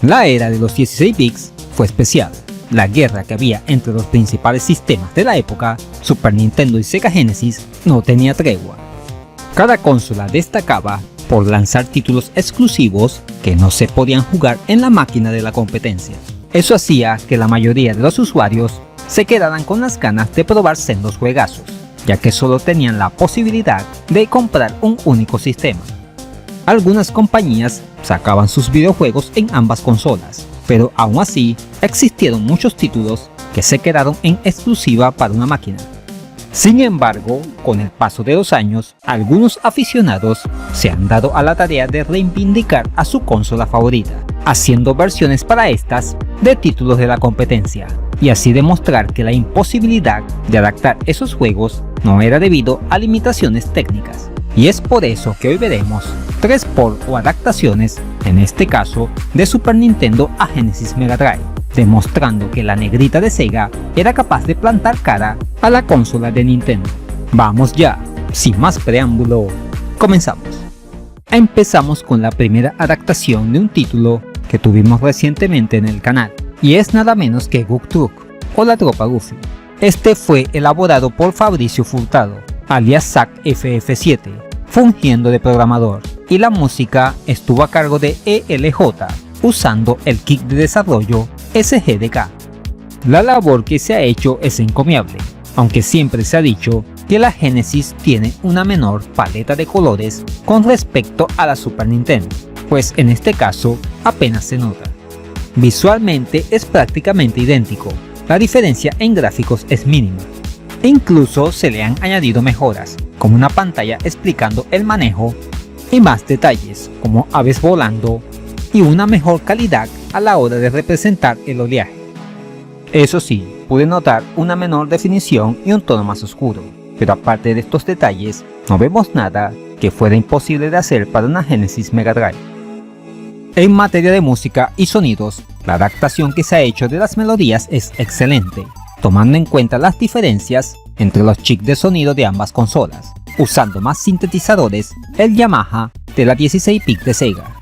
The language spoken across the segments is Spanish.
La era de los 16 bits fue especial. La guerra que había entre los principales sistemas de la época, Super Nintendo y Sega Genesis, no tenía tregua. Cada consola destacaba por lanzar títulos exclusivos que no se podían jugar en la máquina de la competencia. Eso hacía que la mayoría de los usuarios se quedaran con las ganas de probar sendos juegazos, ya que solo tenían la posibilidad de comprar un único sistema. Algunas compañías sacaban sus videojuegos en ambas consolas, pero aún así existieron muchos títulos que se quedaron en exclusiva para una máquina. Sin embargo, con el paso de los años, algunos aficionados se han dado a la tarea de reivindicar a su consola favorita, haciendo versiones para estas de títulos de la competencia, y así demostrar que la imposibilidad de adaptar esos juegos no era debido a limitaciones técnicas. Y es por eso que hoy veremos 3 ports o adaptaciones, en este caso de Super Nintendo a Genesis Mega Drive, demostrando que la negrita de Sega era capaz de plantar cara a la consola de Nintendo. Vamos ya, sin más preámbulo, comenzamos. Empezamos con la primera adaptación de un título que tuvimos recientemente en el canal, y es nada menos que Goof Troop, o la tropa Goofy. Este fue elaborado por Fabricio Furtado, alias Zack FF7, fungiendo de programador, y la música estuvo a cargo de ELJ, usando el kit de desarrollo SGDK. La labor que se ha hecho es encomiable, aunque siempre se ha dicho que la Genesis tiene una menor paleta de colores con respecto a la Super Nintendo, pues en este caso apenas se nota. Visualmente es prácticamente idéntico, la diferencia en gráficos es mínima. Incluso se le han añadido mejoras, como una pantalla explicando el manejo y más detalles, como aves volando y una mejor calidad a la hora de representar el oleaje. Eso sí, pude notar una menor definición y un tono más oscuro, pero aparte de estos detalles, no vemos nada que fuera imposible de hacer para una Genesis Mega Drive. En materia de música y sonidos, la adaptación que se ha hecho de las melodías es excelente, tomando en cuenta las diferencias entre los chips de sonido de ambas consolas, usando más sintetizadores el Yamaha de la 16 bit de Sega.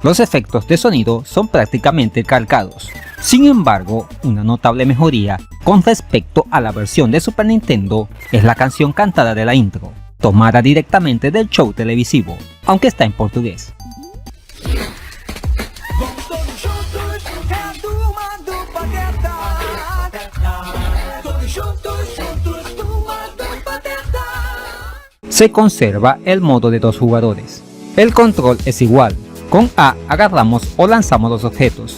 Los efectos de sonido son prácticamente calcados. Sin embargo, una notable mejoría con respecto a la versión de Super Nintendo es la canción cantada de la intro, tomada directamente del show televisivo, aunque está en portugués. Se conserva el modo de 2 jugadores. El control es igual. Con A agarramos o lanzamos los objetos,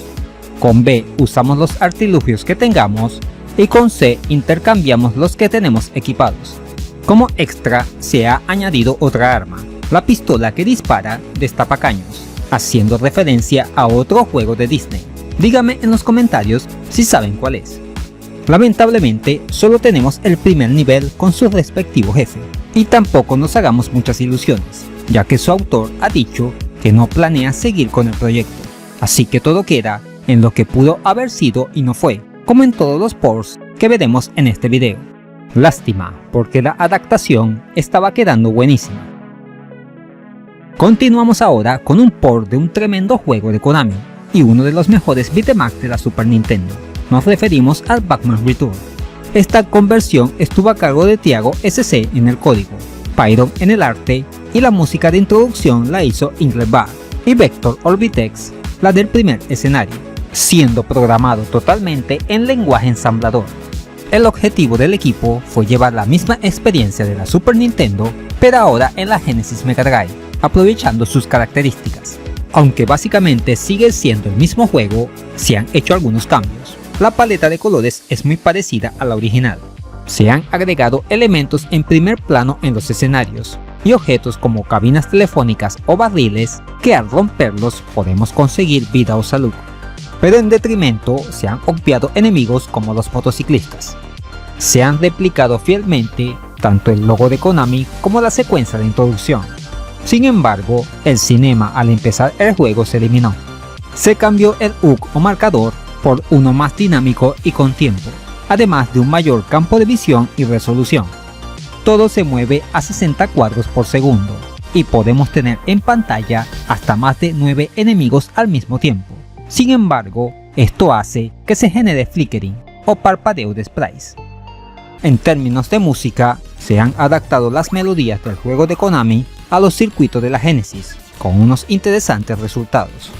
con B usamos los artilugios que tengamos y con C intercambiamos los que tenemos equipados. Como extra se ha añadido otra arma, la pistola que dispara destapacaños, haciendo referencia a otro juego de Disney. Díganme en los comentarios si saben cuál es. Lamentablemente solo tenemos el primer nivel con su respectivo jefe, y tampoco nos hagamos muchas ilusiones, ya que su autor ha dicho que no planea seguir con el proyecto, así que todo queda en lo que pudo haber sido y no fue, como en todos los ports que veremos en este video. Lástima, porque la adaptación estaba quedando buenísima. Continuamos ahora con un port de un tremendo juego de Konami, y uno de los mejores beat'em de la Super Nintendo. Nos referimos al Batman Return. Esta conversión estuvo a cargo de Thiago SC en el código, Pyron en el arte, y la música de introducción la hizo Ingrid Bar y Vector Orbitex la del primer escenario, siendo programado totalmente en lenguaje ensamblador. El objetivo del equipo fue llevar la misma experiencia de la Super Nintendo, pero ahora en la Genesis Mega Drive, aprovechando sus características. Aunque básicamente sigue siendo el mismo juego, se han hecho algunos cambios. La paleta de colores es muy parecida a la original. Se han agregado elementos en primer plano en los escenarios y objetos como cabinas telefónicas o barriles que al romperlos podemos conseguir vida o salud. Pero en detrimento se han obviado enemigos como los motociclistas. Se han replicado fielmente tanto el logo de Konami como la secuencia de introducción. Sin embargo, el cinema al empezar el juego se eliminó. Se cambió el HUD o marcador por uno más dinámico y con tiempo, además de un mayor campo de visión y resolución. Todo se mueve a 60 cuadros por segundo y podemos tener en pantalla hasta más de 9 enemigos al mismo tiempo. Sin embargo, esto hace que se genere flickering o parpadeo de sprites. En términos de música, se han adaptado las melodías del juego de Konami a los circuitos de la Genesis, con unos interesantes resultados.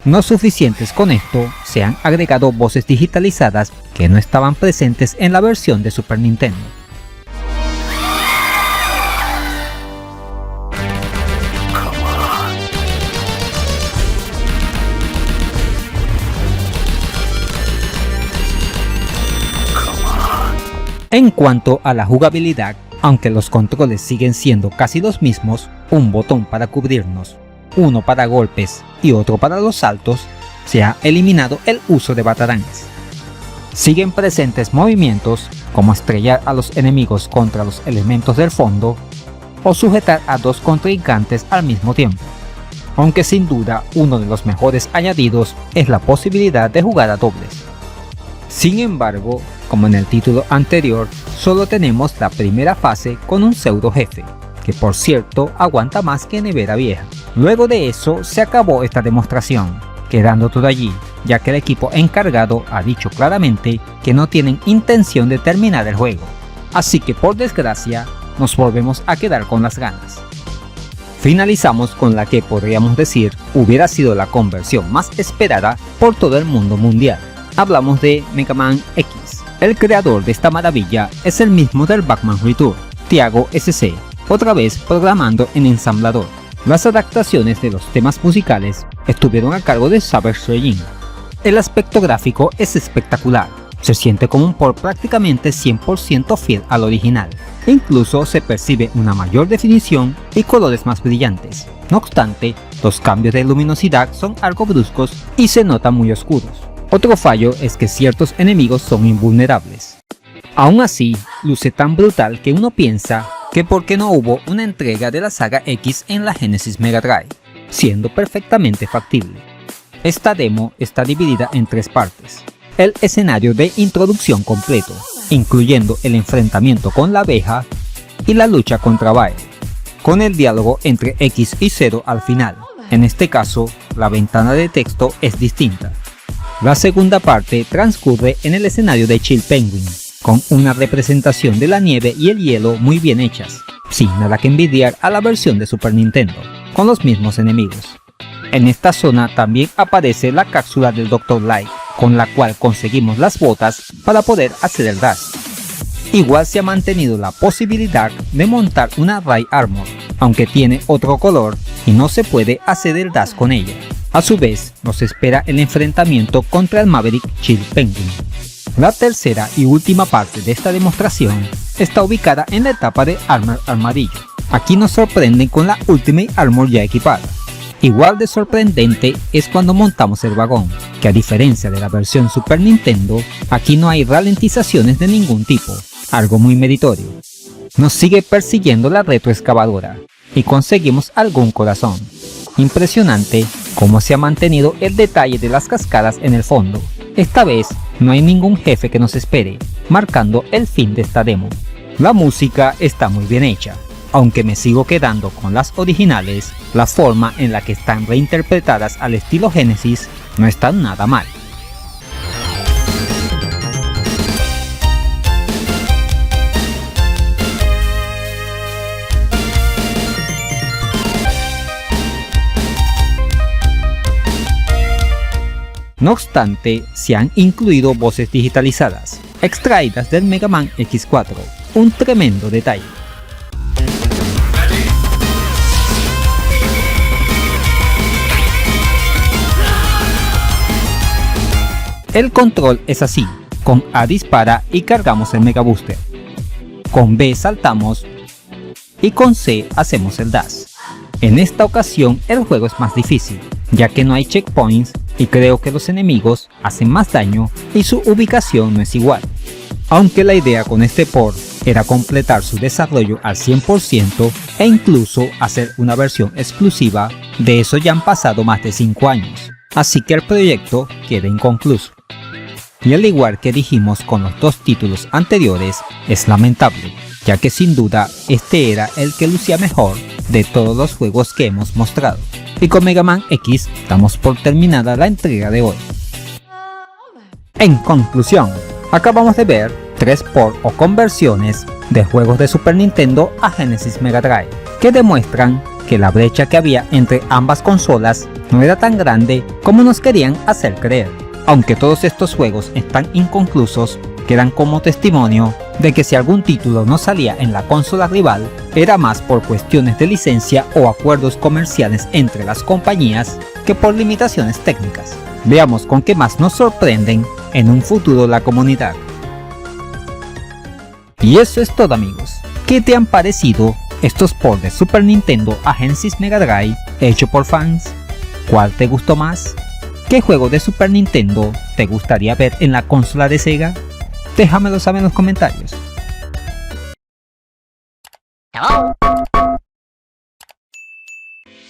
No suficientes con esto, se han agregado voces digitalizadas que no estaban presentes en la versión de Super Nintendo. En cuanto a la jugabilidad, aunque los controles siguen siendo casi los mismos, un botón para cubrirnos, uno para golpes y otro para los saltos, se ha eliminado el uso de batarangs. Siguen presentes movimientos como estrellar a los enemigos contra los elementos del fondo o sujetar a dos contrincantes al mismo tiempo, aunque sin duda uno de los mejores añadidos es la posibilidad de jugar a dobles. Sin embargo, como en el título anterior, solo tenemos la primera fase con un pseudo jefe, que por cierto aguanta más que nevera vieja. Luego de eso se acabó esta demostración, quedando todo allí, ya que el equipo encargado ha dicho claramente que no tienen intención de terminar el juego, así que por desgracia nos volvemos a quedar con las ganas. Finalizamos con la que podríamos decir hubiera sido la conversión más esperada por todo el mundo mundial. Hablamos de Mega Man X. El creador de esta maravilla es el mismo del Batman Return, Thiago SC, otra vez programando en ensamblador. Las adaptaciones de los temas musicales estuvieron a cargo de Savage Regime. El aspecto gráfico es espectacular, se siente como un port prácticamente 100% fiel al original. Incluso se percibe una mayor definición y colores más brillantes. No obstante, los cambios de luminosidad son algo bruscos y se notan muy oscuros. Otro fallo es que ciertos enemigos son invulnerables. Aún así, luce tan brutal que uno piensa que por qué no hubo una entrega de la saga X en la Genesis Mega Drive, siendo perfectamente factible. Esta demo está dividida en 3 partes. El escenario de introducción completo, incluyendo el enfrentamiento con la abeja y la lucha contra Bael, con el diálogo entre X y Zero al final. En este caso, la ventana de texto es distinta. La segunda parte transcurre en el escenario de Chill Penguin, con una representación de la nieve y el hielo muy bien hechas, sin nada que envidiar a la versión de Super Nintendo, con los mismos enemigos. En esta zona también aparece la cápsula del Dr. Light, con la cual conseguimos las botas para poder hacer el dash. Igual se ha mantenido la posibilidad de montar una Ray Armor, aunque tiene otro color y no se puede hacer el dash con ella. A su vez, nos espera el enfrentamiento contra el Maverick Chill Penguin. La tercera y última parte de esta demostración está ubicada en la etapa de Armor Armadillo. Aquí nos sorprenden con la Ultimate Armor ya equipada. Igual de sorprendente es cuando montamos el vagón, que a diferencia de la versión Super Nintendo, aquí no hay ralentizaciones de ningún tipo, algo muy meritorio. Nos sigue persiguiendo la retroexcavadora y conseguimos algún corazón. Impresionante cómo se ha mantenido el detalle de las cascadas en el fondo. Esta vez no hay ningún jefe que nos espere, marcando el fin de esta demo. La música está muy bien hecha, aunque me sigo quedando con las originales, la forma en la que están reinterpretadas al estilo Genesis no está nada mal. No obstante, se han incluido voces digitalizadas, extraídas del Mega Man X4, un tremendo detalle. El control es así, con A dispara y cargamos el Mega Booster, con B saltamos y con C hacemos el dash. En esta ocasión el juego es más difícil, ya que no hay checkpoints y creo que los enemigos hacen más daño y su ubicación no es igual. Aunque la idea con este port era completar su desarrollo al 100% e incluso hacer una versión exclusiva. De eso ya han pasado más de 5 años, así que el proyecto queda inconcluso. Y al igual que dijimos con los 2 títulos anteriores, es lamentable, ya que sin duda este era el que lucía mejor de todos los juegos que hemos mostrado. Y con Mega Man X damos por terminada la entrega de hoy. En conclusión, acabamos de ver 3 ports o conversiones de juegos de Super Nintendo a Genesis Mega Drive, que demuestran que la brecha que había entre ambas consolas no era tan grande como nos querían hacer creer. Aunque todos estos juegos están inconclusos, quedan como testimonio de que si algún título no salía en la consola rival, era más por cuestiones de licencia o acuerdos comerciales entre las compañías que por limitaciones técnicas. Veamos con qué más nos sorprenden en un futuro la comunidad. Y eso es todo, amigos. ¿Qué te han parecido estos ports de Super Nintendo a Genesis Mega Drive hecho por fans? ¿Cuál te gustó más? ¿Qué juego de Super Nintendo te gustaría ver en la consola de Sega? Déjamelo saber en los comentarios.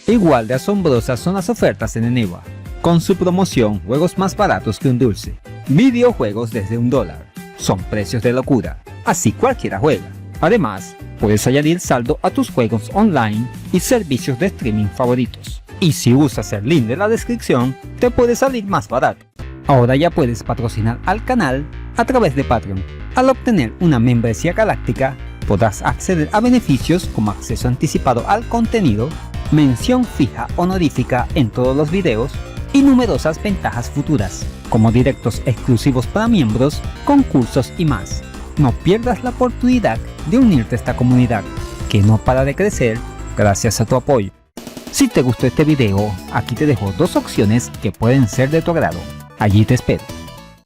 Igual de asombrosas son las ofertas en Eneba, con su promoción Juegos más baratos que un dulce, videojuegos desde $1, son precios de locura, así cualquiera juega. Además, puedes añadir saldo a tus juegos online y servicios de streaming favoritos. Y si usas el link de la descripción, te puede salir más barato. Ahora ya puedes patrocinar al canal a través de Patreon. Al obtener una membresía galáctica, podrás acceder a beneficios como acceso anticipado al contenido, mención fija honorífica en todos los videos y numerosas ventajas futuras, como directos exclusivos para miembros, concursos y más. No pierdas la oportunidad de unirte a esta comunidad, que no para de crecer gracias a tu apoyo. Si te gustó este video, aquí te dejo 2 opciones que pueden ser de tu agrado. Allí te espero.